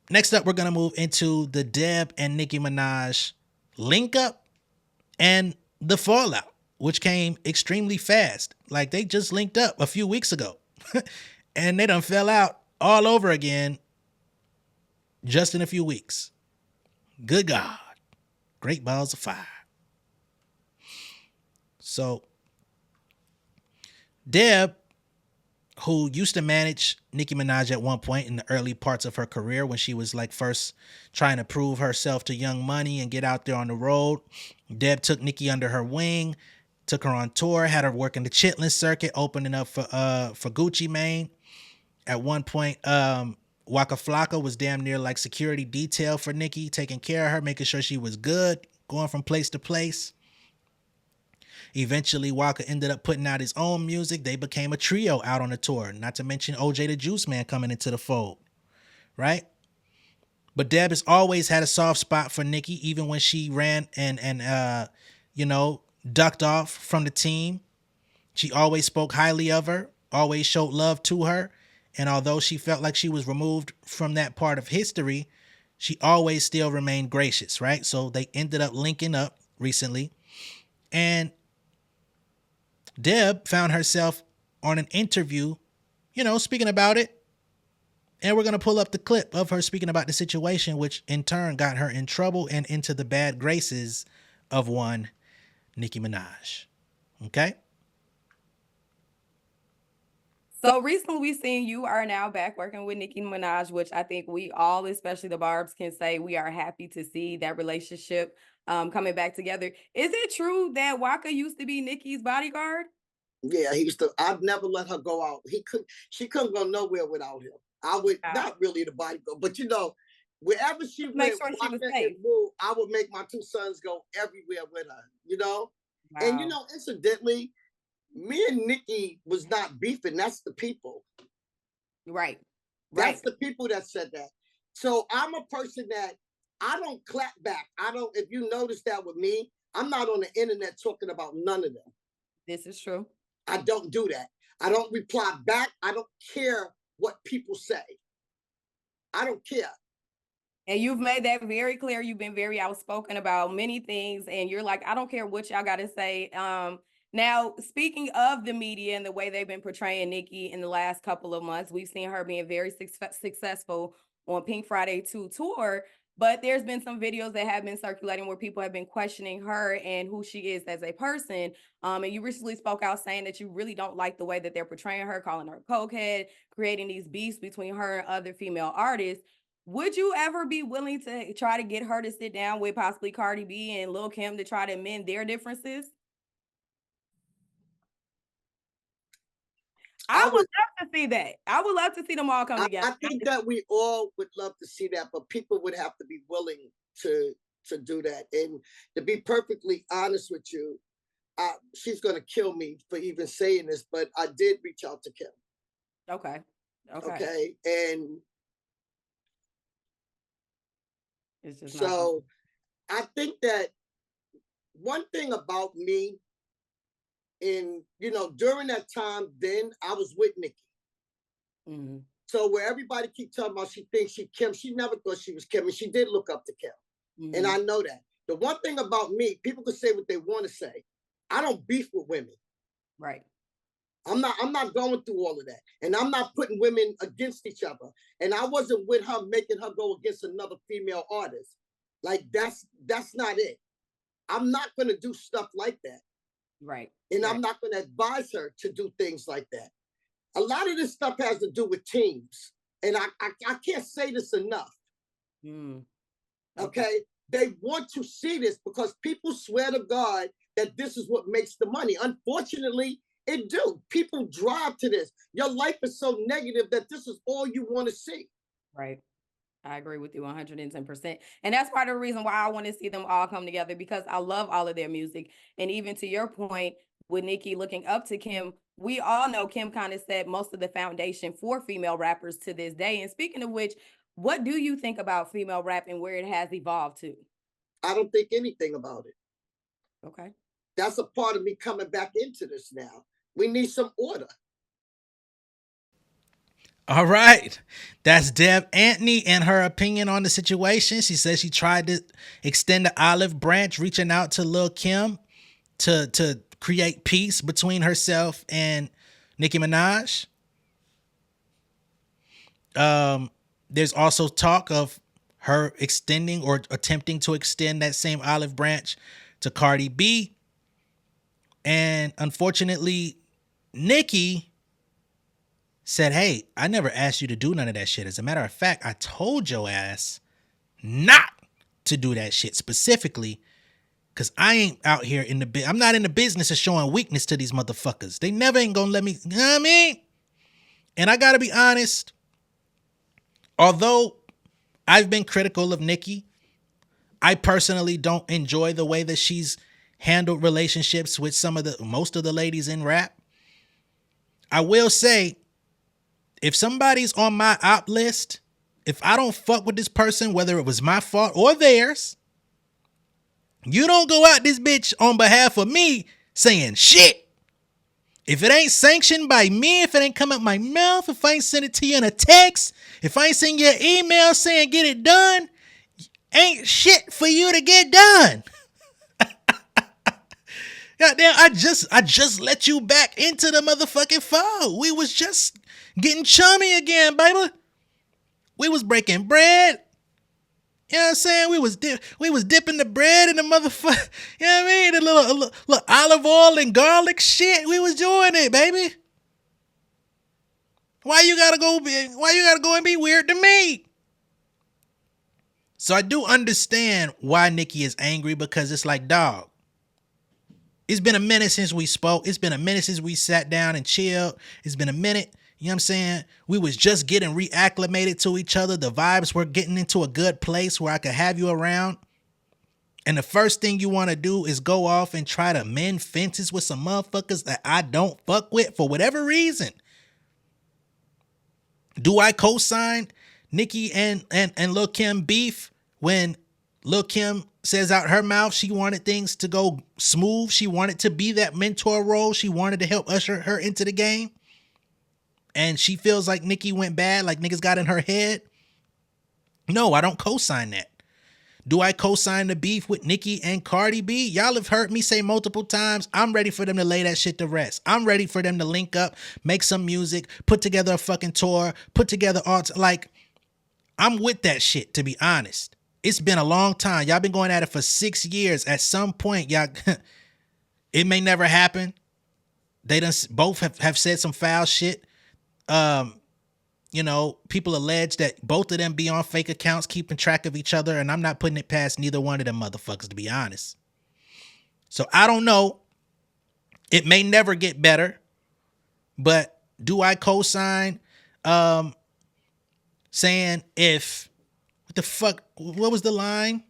Next up, we're going to move into the Deb and Nicki Minaj link up and the fallout, which came extremely fast. Like they just linked up a few weeks ago and they done fell out all over again just in a few weeks. Good God. Great balls of fire. So, Deb, who used to manage Nicki Minaj at one point in the early parts of her career when she was like first trying to prove herself to Young Money and get out there on the road. Deb took Nicki under her wing, took her on tour, had her working the Chitlin circuit, opening up for Gucci Mane. At one point, Waka Flocka was damn near like security detail for Nicki, taking care of her, making sure she was good, going from place to place. Eventually, Walker ended up putting out his own music. They became a trio out on the tour, not to mention OJ the Juice Man coming into the fold, right? But Deb has always had a soft spot for Nicki, even when she ran and you know, ducked off from the team. She always spoke highly of her, always showed love to her. And although she felt like she was removed from that part of history, she always still remained gracious, right? So they ended up linking up recently. And Deb found herself on an interview, you know, speaking about it. And we're going to pull up the clip of her speaking about the situation, which in turn got her in trouble and into the bad graces of one Nicki Minaj. Okay? So recently we've seen you are now back working with Nicki Minaj, which I think we all, especially the Barbs, can say we are happy to see that relationship coming back together. Is it true that Waka used to be Nicki's bodyguard? Yeah, he used to. I'd never let her go out. She couldn't go nowhere without him. I would Wow. not really the body go, but you know, wherever she Make went, sure she was Waka and safe. Boo, I would make my two sons go everywhere with her. You know, and you Wow. know, incidentally, me and Nikki was not beefing. That's the people. Right. That's Right. the people that said that. So I'm a person that I don't clap back. I don't. If you notice that with me, I'm not on the internet talking about none of them. This is true. I don't do that. I don't reply back. I don't care what people say. I don't care. And you've made that very clear. You've been very outspoken about many things, and you're like, I don't care what y'all got to say. Now, speaking of the media and the way they've been portraying Nicki in the last couple of months, we've seen her being very successful on Pink Friday 2 tour. But there's been some videos that have been circulating where people have been questioning her and who she is as a person. And you recently spoke out saying that you really don't like the way that they're portraying her, calling her a cokehead, creating these beefs between her and other female artists. Would you ever be willing to try to get her to sit down with possibly Cardi B and Lil Kim to try to amend their differences? I I would would. love to see that. I would love to see them all come together. I think that we all would love to see that, but people would have to be willing to to do that. And to be perfectly honest with you, she's going to kill me for even saying this, but I did reach out to Kim. Okay. Okay. Okay, and It's just not going. so I think that one thing about me, in you know, during that time, then I was with Nikki. Mm-hmm. So where everybody keep talking about she thinks she Kim, she never thought she was Kim, and she did look up to Kim, and Mm-hmm. I know that. The one thing about me, people can say what they want to say. I don't beef with women. Right. I'm not going through all of that, and I'm not putting women against each other. And I wasn't with her making her go against another female artist. Like that's not it. I'm not going to do stuff like that, Right. and Right. I'm not going to advise her to do things like that. A lot of this stuff has to do with teams. And I can't say this enough. Mm. Okay. Okay. They want to see this because people swear to God that this is what makes the money. Unfortunately, it do. People drive to this. Your life is so negative that this is all you want to see. Right. I agree with you 110%. And that's part of the reason why I want to see them all come together because I love all of their music. And even to your point, with Nicki looking up to Kim, we all know Kim kind of set most of the foundation for female rappers to this day. And speaking of which, what do you think about female rap and where it has evolved to? I don't think anything about it. Okay. That's a part of me coming back into this now. We need some order. All right. That's Deb Antney and her opinion on the situation. She says she tried to extend the olive branch, reaching out to Lil Kim to create peace between herself and Nicki Minaj. There's also talk of her extending or attempting to extend that same olive branch to Cardi B. And unfortunately, Nicki said, hey, I never asked you to do none of that shit. As a matter of fact, I told your ass not to do that shit specifically because I ain't out here in the I'm not in the business of showing weakness to these motherfuckers. They never ain't gonna let me, you know what I mean? And I gotta be honest, although I've been critical of Nicki, I personally don't enjoy the way that she's handled relationships with most of the ladies in rap. I will say, if somebody's on my op list, if I don't fuck with this person, whether it was my fault or theirs, you don't go out this bitch on behalf of me saying shit. If it ain't sanctioned by me, if it ain't come out my mouth, if I ain't send it to you in a text, if I ain't send you an email saying get it done, ain't shit for you to get done. Goddamn, I just let you back into the motherfucking fold. We was just getting chummy again, baby. We was breaking bread. You know what I'm saying? We was dipping the bread in the motherfucker. You know what I mean? The little olive oil and garlic shit. We was doing it, baby. Why you gotta go and be weird to me? So I do understand why Nicki is angry, because it's like, dog, it's been a minute since we spoke. It's been a minute since we sat down and chilled. It's been a minute. You know what I'm saying? We was just getting reacclimated to each other. The vibes were getting into a good place where I could have you around. And the first thing you want to do is go off and try to mend fences with some motherfuckers that I don't fuck with for whatever reason. Do I co-sign Nicki and Lil Kim beef when Lil Kim says out her mouth she wanted things to go smooth? She wanted to be that mentor role. She wanted to help usher her into the game. And she feels like Nicki went bad, like niggas got in her head. No, I don't co-sign that. Do I co-sign the beef with Nicki and Cardi B? Y'all have heard me say multiple times, I'm ready for them to lay that shit to rest. I'm ready for them to link up, make some music, put together a fucking tour, put together art. Like, I'm with that shit, to be honest. It's been a long time. Y'all been going at it for 6 years. At some point, y'all, it may never happen. They done both have said some foul shit. You know, people allege that both of them be on fake accounts keeping track of each other, and I'm not putting it past neither one of them motherfuckers, to be honest. So I don't know. It may never get better, but do I co-sign saying if what the fuck, what was the line?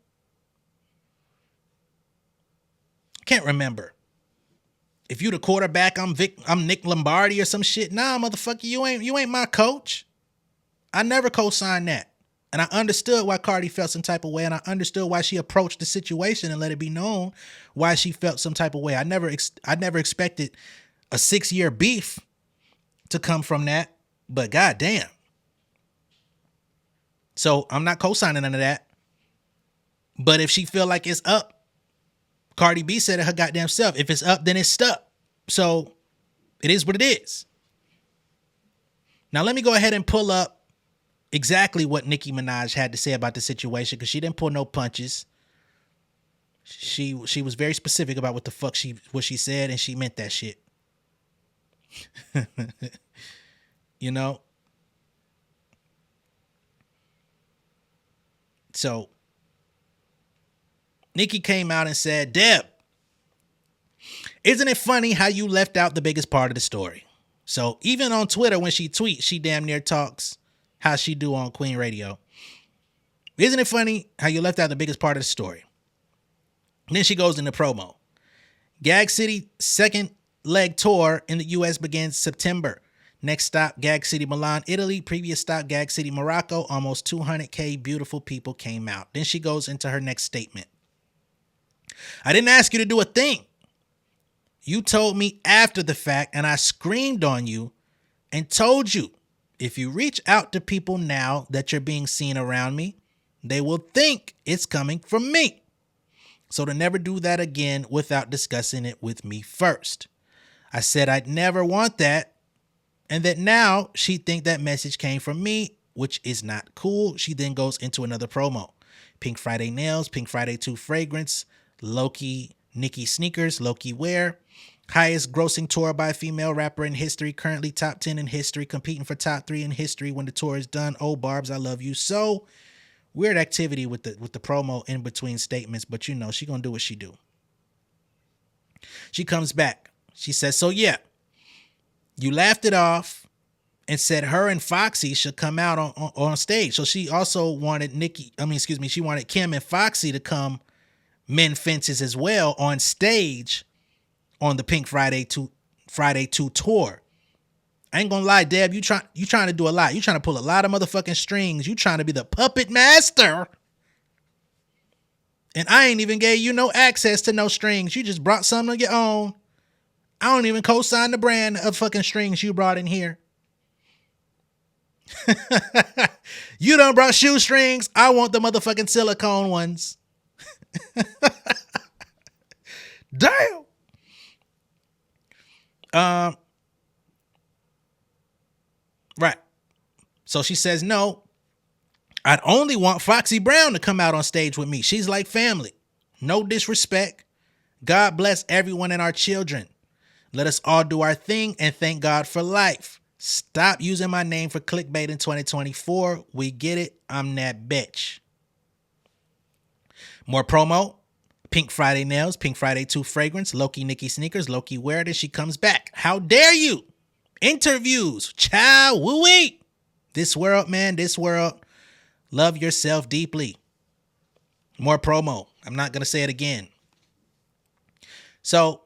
Can't remember. If you the quarterback, I'm Nick Lombardi or some shit. Nah, motherfucker, you ain't my coach. I never co-signed that. And I understood why Cardi felt some type of way, and I understood why she approached the situation and let it be known why she felt some type of way. I never expected a 6-year beef to come from that, but goddamn. So I'm not co-signing none of that. But if she feel like it's up, Cardi B said it her goddamn self. If it's up, then it's stuck. So it is what it is. Now let me go ahead and pull up exactly what Nicki Minaj had to say about the situation, because she didn't pull no punches. She was very specific about what the fuck what she said, and she meant that shit. You know? So Nicki came out and said, Deb, isn't it funny how you left out the biggest part of the story? So even on Twitter, when she tweets, she damn near talks how she do on Queen Radio. Isn't it funny how you left out the biggest part of the story? And then she goes into promo. Gag City second leg tour in the U.S. begins September. Next stop, Gag City, Milan, Italy. Previous stop, Gag City, Morocco. Almost 200K beautiful people came out. Then she goes into her next statement. I didn't ask you to do a thing. You told me after the fact, and I screamed on you and told you If you reach out to people now that you're being seen around me, they will think it's coming from me. So to never do that again without discussing it with me first. I said I'd never want that, and that now she'd think that message came from me, which is not cool. She then goes into another promo. Pink Friday nails, Pink Friday 2 fragrance, Loki Nicki sneakers, Loki wear. Highest grossing tour by a female rapper in history, currently top 10 in history, competing for top 3 in history when the tour is done. Oh, Barbs, I love you so. Weird activity with the promo in between statements, but you know, she gonna do what she do. She comes back. She says, so yeah, you laughed it off and said her and Foxy should come out on stage. So she also wanted she wanted Kim and Foxy to come mend fences as well on stage on the Pink Friday 2 tour. I ain't gonna lie, Deb, you trying to do a lot. You trying to pull a lot of motherfucking strings. You trying to be the puppet master. And I ain't even gave you no access to no strings. You just brought something of your own. I don't even co-sign the brand of fucking strings you brought in here. You done brought shoestrings. I want the motherfucking silicone ones. Damn. Right. So she says, no, I'd only want Foxy Brown to come out on stage with me. She's like family. No disrespect. God bless everyone and our children. Let us all do our thing and thank God for life. Stop using my name for clickbait in 2024. We get it. I'm that bitch. More promo. Pink Friday nails, Pink Friday 2 fragrance, Loki Nicki sneakers, Loki wear it, and she comes back. How dare you? Interviews. Ciao. Woo-wee. This world, man, this world. Love yourself deeply. More promo. I'm not going to say it again. So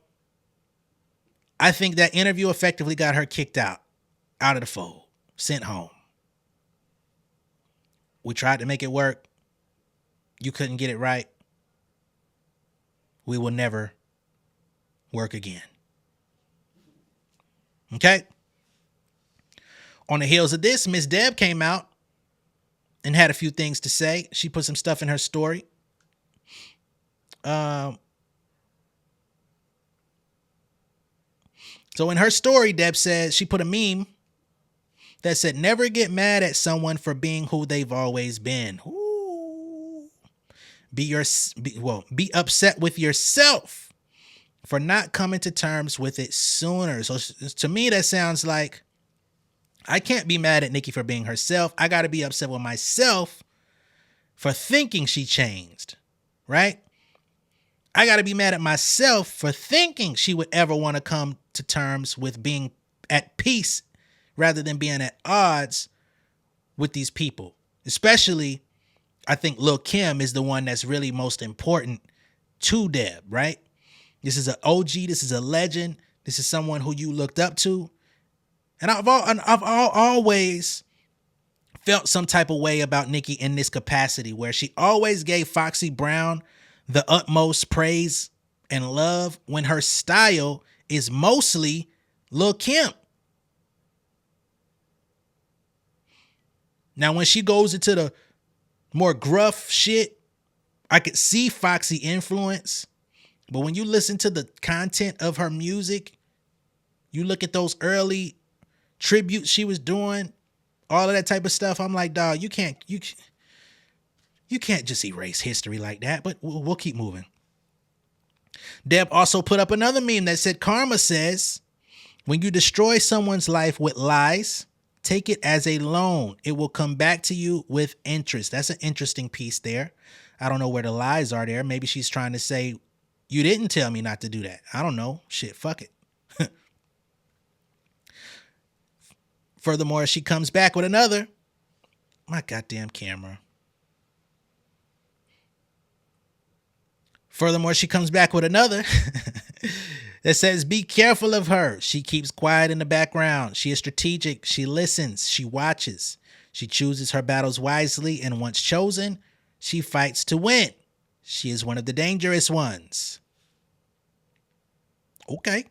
I think that interview effectively got her kicked out of the fold, sent home. We tried to make it work. You couldn't get it right. We will never work again. Okay? On the heels of this, Miss Deb came out and had a few things to say. She put some stuff in her story. So in her story, Deb said she put a meme that said, never get mad at someone for being who they've always been. Ooh. Be upset with yourself for not coming to terms with it sooner. So to me, that sounds like I can't be mad at Nicki for being herself. I got to be upset with myself for thinking she changed, right? I got to be mad at myself for thinking she would ever want to come to terms with being at peace rather than being at odds with these people. Especially, I think Lil' Kim is the one that's really most important to Deb, right? This is an OG. This is a legend. This is someone who you looked up to. And I've always felt some type of way about Nicki in this capacity where she always gave Foxy Brown the utmost praise and love when her style is mostly Lil' Kim. Now, when she goes into the more gruff shit, I could see Foxy influence. But when you listen to the content of her music, you look at those early tributes she was doing, all of that type of stuff. I'm like, dog, you can't just erase history like that. But we'll keep moving. Deb also put up another meme that said, karma says, when you destroy someone's life with lies, take it as a loan. It will come back to you with interest. That's an interesting piece there. I don't know where the lies are there. Maybe she's trying to say, you didn't tell me not to do that. I don't know. Shit, fuck it. Furthermore, she comes back with another. My goddamn camera. Furthermore, she comes back with another that says, be careful of her. She keeps quiet in the background. She is strategic. She listens. She watches. She chooses her battles wisely. And once chosen, she fights to win. She is one of the dangerous ones. Okay.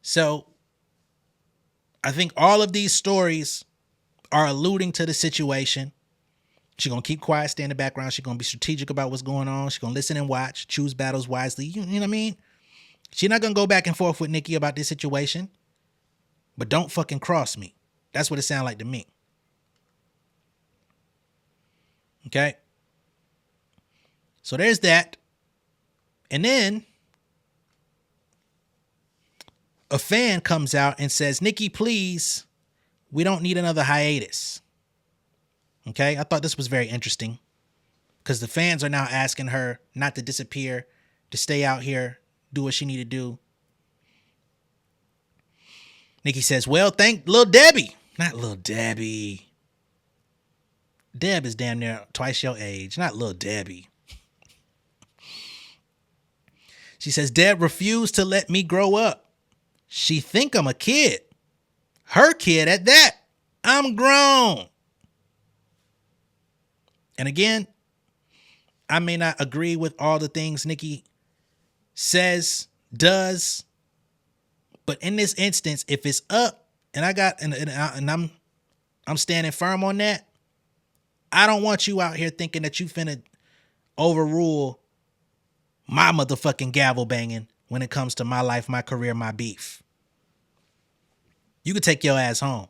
So I think all of these stories are alluding to the situation. She's going to keep quiet, stay in the background. She's going to be strategic about what's going on. She's going to listen and watch, choose battles wisely. You know what I mean? She's not going to go back and forth with Nicki about this situation. But don't fucking cross me. That's what it sounds like to me. Okay? So there's that. And then a fan comes out and says, Nicki, please, we don't need another hiatus. Okay? I thought this was very interesting because the fans are now asking her not to disappear, to stay out here, do what she need to do. Nicki says, well, thank Lil Debbie. Not Lil Debbie. Deb is damn near twice your age, not Lil Debbie. She says, Deb refused to let me grow up. She think I'm a kid. Her kid at that. I'm grown. And again, I may not agree with all the things Nicki says, does, but in this instance, if it's up and I got and I'm standing firm on that, I don't want you out here thinking that you finna overrule my motherfucking gavel banging when it comes to my life, my career, my beef. You could take your ass home.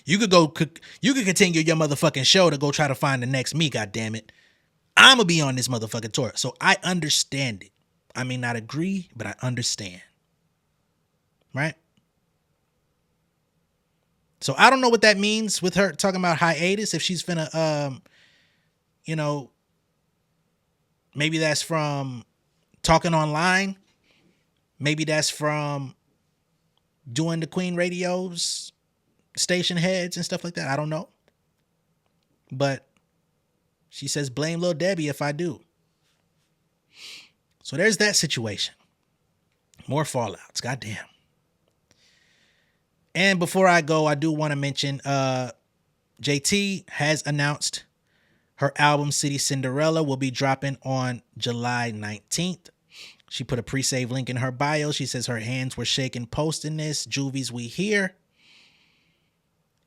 You could continue your motherfucking show to go try to find the next me, goddammit. I'ma be on this motherfucking tour. So I understand it. I may not agree, but I understand. Right? So I don't know what that means with her talking about hiatus. If she's finna, maybe that's from talking online. Maybe that's from doing the Queen radios, station heads and stuff like that. I don't know. But she says, blame Lil Debbie if I do. So there's that situation. More fallouts. Goddamn. And before I go, I do want to mention JT has announced her album City Cinderella will be dropping on July 19th. She put a pre-save link in her bio. She says her hands were shaking posting this. Juvies, we here.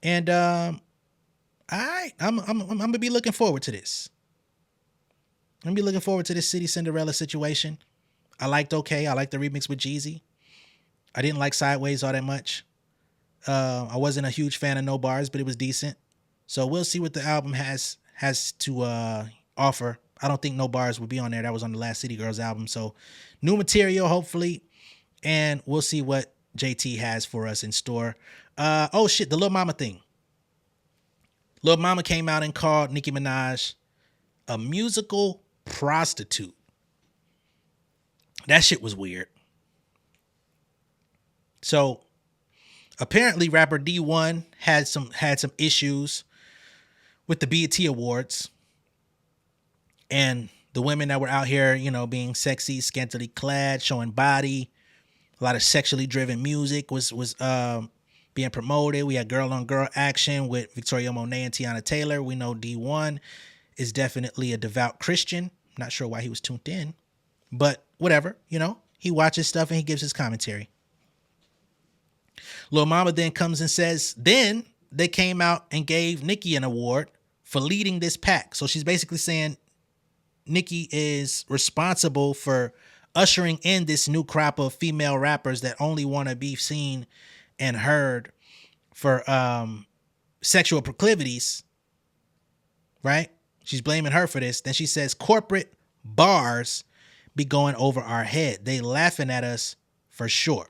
And I'm gonna be looking forward to this. I'm gonna be looking forward to this City Cinderella situation. I liked OK. I liked the remix with Jeezy. I didn't like Sideways all that much. I wasn't a huge fan of No Bars, but it was decent. So we'll see what the album has to offer. I don't think No Bars will be on there. That was on the last City Girls album. So new material, hopefully. And we'll see what JT has for us in store. Oh shit, the Lil Mama thing. Lil Mama came out and called Nicki Minaj a musical prostitute. That shit was weird. So apparently rapper D1 had some issues with the BET Awards and the women that were out here, being sexy, scantily clad, showing body. A lot of sexually driven music was being promoted. We had girl on girl action with Victoria Monet and Tiana Taylor. We know D1 is definitely a devout Christian. Not sure why he was tuned in, but whatever, he watches stuff and he gives his commentary. Lil Mama then comes and says, then they came out and gave Nicki an award for leading this pack. So she's basically saying Nicki is responsible for ushering in this new crop of female rappers that only want to be seen and heard for sexual proclivities, right? She's blaming her for this. Then she says corporate bars be going over our head. They laughing at us for sure.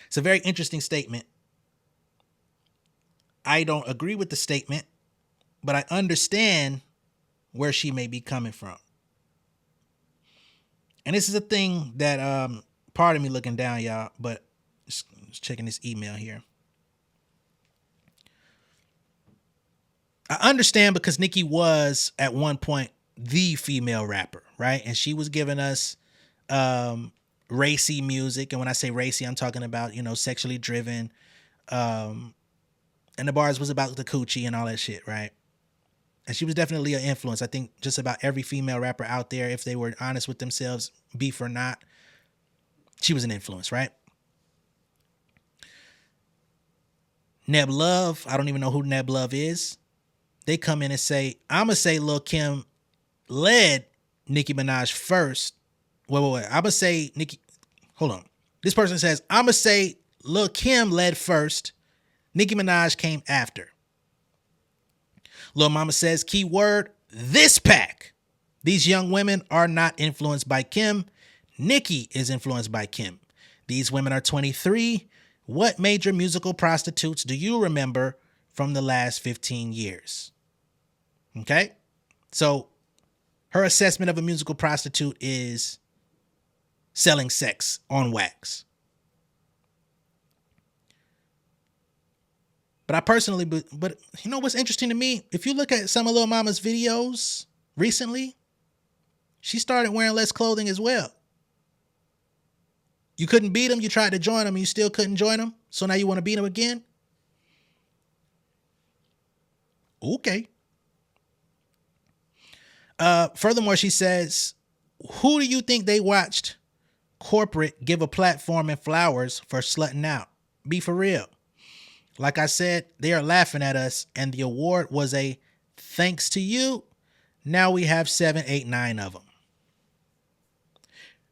It's a very interesting statement. I don't agree with the statement, but I understand where she may be coming from. And this is a thing that, pardon me looking down, y'all, but just checking this email here. I understand because Nicki was at one point the female rapper, right? And she was giving us racy music. And when I say racy, I'm talking about, sexually driven. And the bars was about the coochie and all that shit, right? And she was definitely an influence. I think just about every female rapper out there, if they were honest with themselves, beef or not, she was an influence, right? Neb Love, I don't even know who Neb Love is. They come in and say, I'ma say Lil Kim led Nicki Minaj first. Wait. I'ma say Nicki. Hold on. This person says, I'ma say Lil Kim led first. Nicki Minaj came after. Lil Mama says, keyword, this pack. These young women are not influenced by Kim. Nicki is influenced by Kim. These women are 23. What major musical prostitutes do you remember from the last 15 years? Okay. So her assessment of a musical prostitute is selling sex on wax. But I personally, but you know what's interesting to me? If you look at some of Lil Mama's videos recently, she started wearing less clothing as well. You couldn't beat them. You tried to join them. And you still couldn't join them. So now you want to beat them again? Okay. Furthermore, she says, who do you think they watched corporate give a platform and flowers for slutting out? Be for real. Like I said, they are laughing at us, and the award was a thanks to you. Now we have 7, 8, 9 of them.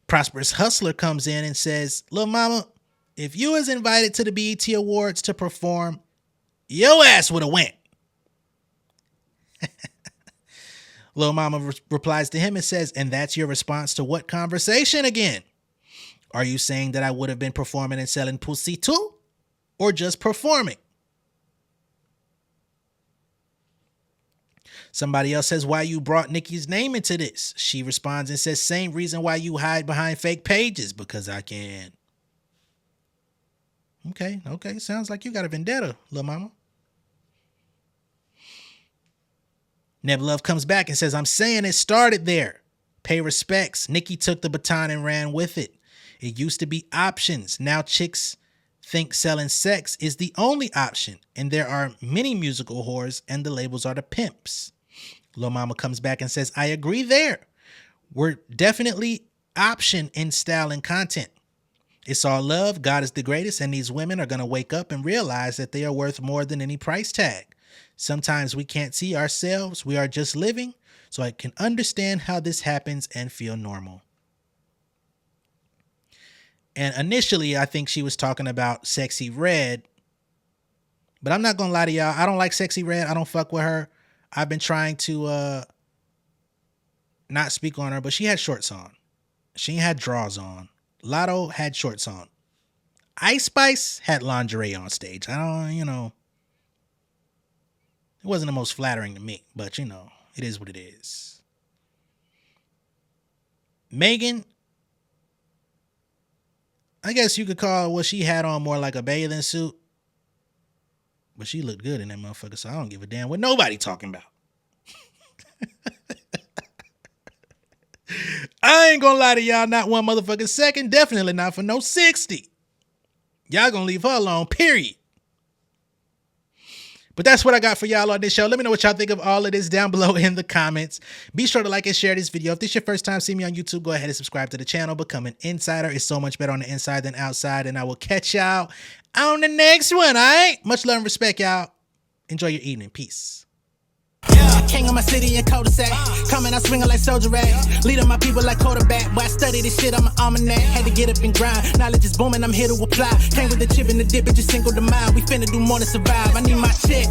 Prosperous Hustler comes in and says, Lil Mama, if you was invited to the BET Awards to perform, your ass would have went. Lil Mama replies to him and says, and that's your response to what conversation again? Are you saying that I would have been performing and selling pussy too? Or just performing? Somebody else says, why you brought Nicki's name into this? She responds and says, same reason why you hide behind fake pages, because I can. Okay. Sounds like you got a vendetta, Lil Mama. Neb Love comes back and says, I'm saying it started there. Pay respects. Nicki took the baton and ran with it. It used to be options. Now chicks think selling sex is the only option, and there are many musical whores, and the labels are the pimps. Lil Mama comes back and says, I agree there. We're definitely option in style and content. It's all love. God is the greatest, and these women are going to wake up and realize that they are worth more than any price tag. Sometimes we can't see ourselves. We are just living, so I can understand how this happens and feel normal. And initially, I think she was talking about Sexy Red. But I'm not going to lie to y'all. I don't like Sexy Red. I don't fuck with her. I've been trying to not speak on her, but she had shorts on. She had drawers on. Lotto had shorts on. Ice Spice had lingerie on stage. It wasn't the most flattering to me, but it is what it is. Megan, I guess you could call what she had on more like a bathing suit. But she looked good in that motherfucker, so I don't give a damn what nobody talking about. I ain't gonna lie to y'all, not one motherfucking second. Definitely not for no 60. Y'all gonna leave her alone, period. But that's what I got for y'all on this show. Let me know what y'all think of all of this down below in the comments. Be sure to like and share this video. If this is your first time seeing me on YouTube, go ahead and subscribe to the channel. Become an insider. It's so much better on the inside than outside. And I will catch y'all on the next one, all right? Much love and respect, y'all. Enjoy your evening. Peace. King of my city in cul-de-sac. Coming out swinging like soldier rag. Leading my people like quarterback. Boy, I study this shit, I'm an almanac. Had to get up and grind. Knowledge is booming, I'm here to apply. Came with the chip and the dip, it just single the mile. We finna do more than survive. I need my check.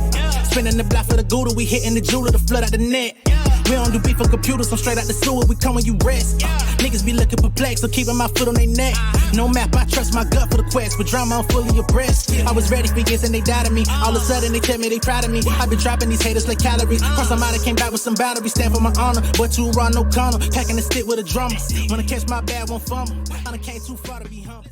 Spinning the block for the Gouda. We hitting the jeweler to flood out the net. We don't do beef for computers, I'm straight out the sewer. We come when you rest. Niggas be looking perplexed, so keeping my foot on their neck. No map, I trust my gut for the quest. With drama, I'm fully abreast. I was ready for years and they doubted me. All of a sudden they tell me they proud of me. I've been dropping these haters like calories. Cross them out, I came back with some battery. Stand for my honor, but too raw, no corner. Packing the stick with a drummer. Wanna catch my bad, won't fumble. I done came too far to be humble.